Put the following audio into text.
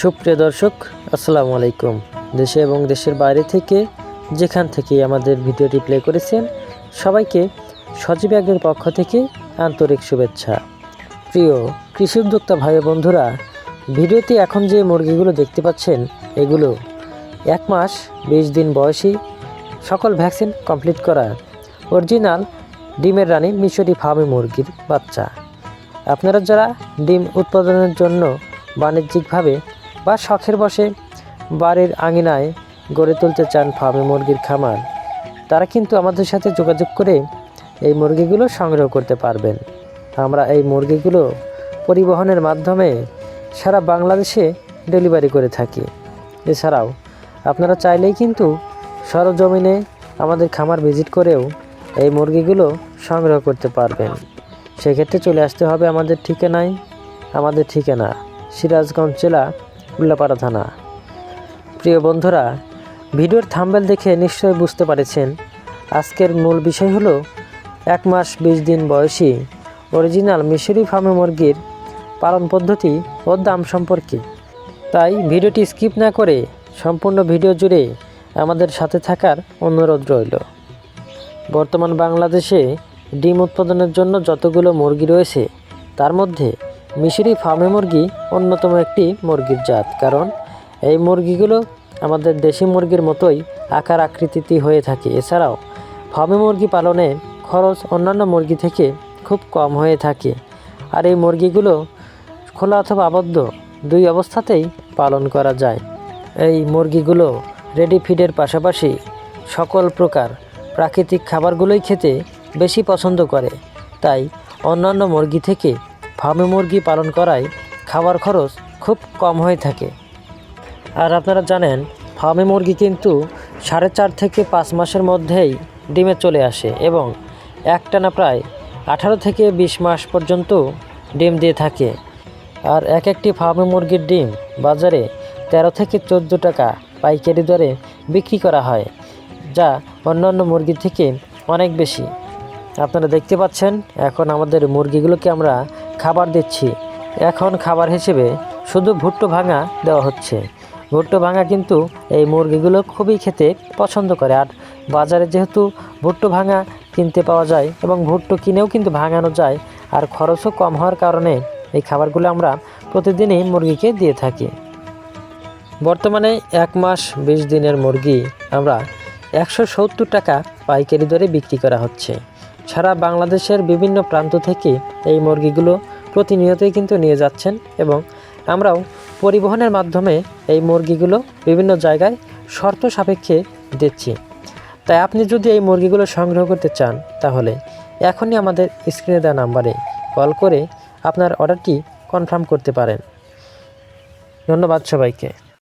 সুপ্রিয় দর্শক, আসসালামু আলাইকুম। দেশে এবং দেশের বাইরে থেকে যেখান থেকে আমাদের ভিডিওটি প্লে করেছেন সবাইকে সজীব এগ্রোর পক্ষ থেকে আন্তরিক শুভেচ্ছা। প্রিয় কৃষি উদ্যোক্তা ভাই বন্ধুরা, ভিডিওতে এখন যে মুরগিগুলো দেখতে পাচ্ছেন এগুলো 1 মাস 20 দিন বয়সী, সকল ভ্যাকসিন কমপ্লিট করা অরিজিনাল ডিমের রানী মিশরি ফার্মি মুরগির বাচ্চা। আপনারা যারা ডিম উৎপাদনের জন্য বাণিজ্যিকভাবে বা শখের বশে বাড়ির আঙিনায় গড়ে তুলতে চান ফার্মি মুরগির খামার, তারা কিন্তু আমাদের সাথে যোগাযোগ করে এই মুরগিগুলো সংগ্রহ করতে পারবেন। আমরা এই মুরগিগুলো পরিবহনের মাধ্যমে সারা বাংলাদেশে ডেলিভারি করে থাকি। এছাড়াও আপনারা চাইলেই কিন্তু সরজমিনে আমাদের খামার ভিজিট করেও এই মুরগিগুলো সংগ্রহ করতে পারবেন। সেক্ষেত্রে চলে আসতে হবে আমাদের ঠিকানায়। আমাদের ঠিকানা সিরাজগঞ্জ জেলা উল্লাপাড়া থানা। প্রিয় বন্ধুরা, ভিডিওর থাম্বনেল দেখে নিশ্চয়ই বুঝতে পারছেন আজকের মূল বিষয় হলো 1 মাস 20 দিন বয়সী অরিজিনাল মিশরি ফার্মি মুরগির পালন পদ্ধতি ও দাম সম্পর্কে। তাই ভিডিওটি স্কিপ না করে সম্পূর্ণ ভিডিও জুড়ে আমাদের সাথে থাকার অনুরোধ রইল। বর্তমান বাংলাদেশে ডিম উৎপাদনের জন্য যতগুলো মুরগি রয়েছে তার মধ্যে মিশরি ফার্মি মুরগি অন্যতম একটি মুরগির জাত। কারণ এই মুরগিগুলো আমাদের দেশি মুরগির মতোই আকার আকৃতিতে হয়ে থাকে। এছাড়াও ফার্মি মুরগি পালনে খরচ অন্যান্য মুরগি থেকে খুব কম হয়ে থাকে। আর এই মুরগিগুলো খোলা অথবা আবদ্ধ দুই অবস্থাতেই পালন করা যায়। এই মুরগিগুলো রেডি ফিডের পাশাপাশি সকল প্রকার প্রাকৃতিক খাবারগুলোই খেতে বেশি পছন্দ করে। তাই অন্যান্য মুরগি থেকে ফার্মি মুরগি পালন করায় খাবার খরচ খুব কম হয়ে থাকে। আর আপনারা জানেন ফার্মি মুরগি কিন্তু 4.5 থেকে 5 মাসের মধ্যেই ডিমে চলে আসে এবং একটানা প্রায় 18 থেকে 20 মাস পর্যন্ত ডিম দিয়ে থাকে। আর একটি ফার্মি মুরগির ডিম বাজারে 13 থেকে 14 টাকা পাইকারি দরে বিক্রি করা হয়, যা অন্যান্য মুরগি থেকে অনেক বেশি। আপনারা দেখতে পাচ্ছেন এখন আমাদের মুরগিগুলোকে আমরা খাবার দিচ্ছি। এখন খাবার হিসেবে শুধু ভুট্টো ভাঙা দেওয়া হচ্ছে। ভুট্টো ভাঙা কিন্তু এই মুরগিগুলো খুবই খেতে পছন্দ করে। আর বাজারে যেহেতু ভুট্টো ভাঙা কিনতে পাওয়া যায় এবং ভুট্টো কিনেও কিন্তু ভাঙানো যায়, আর খরচও কম হওয়ার কারণে এই খাবারগুলো আমরা প্রতিদিনই মুরগিকে দিয়ে থাকি। বর্তমানে 1 মাস 20 দিনের মুরগি আমরা 170 টাকা পাইকারি দরে বিক্রি করা হচ্ছে। সারা বাংলাদেশের বিভিন্ন প্রান্ত থেকে এই মুরগিগুলো প্রতিনিয়তই কিন্তু নিয়ে যাচ্ছেন এবং আমরাও পরিবহনের মাধ্যমে এই মুরগিগুলো বিভিন্ন জায়গায় শর্ত সাপেক্ষে দিচ্ছি। তাই আপনি যদি এই মুরগিগুলো সংগ্রহ করতে চান তাহলে এখনই আমাদের স্ক্রিনে দেওয়া নাম্বারে কল করে আপনার অর্ডারটি কনফার্ম করতে পারেন। ধন্যবাদ সবাইকে।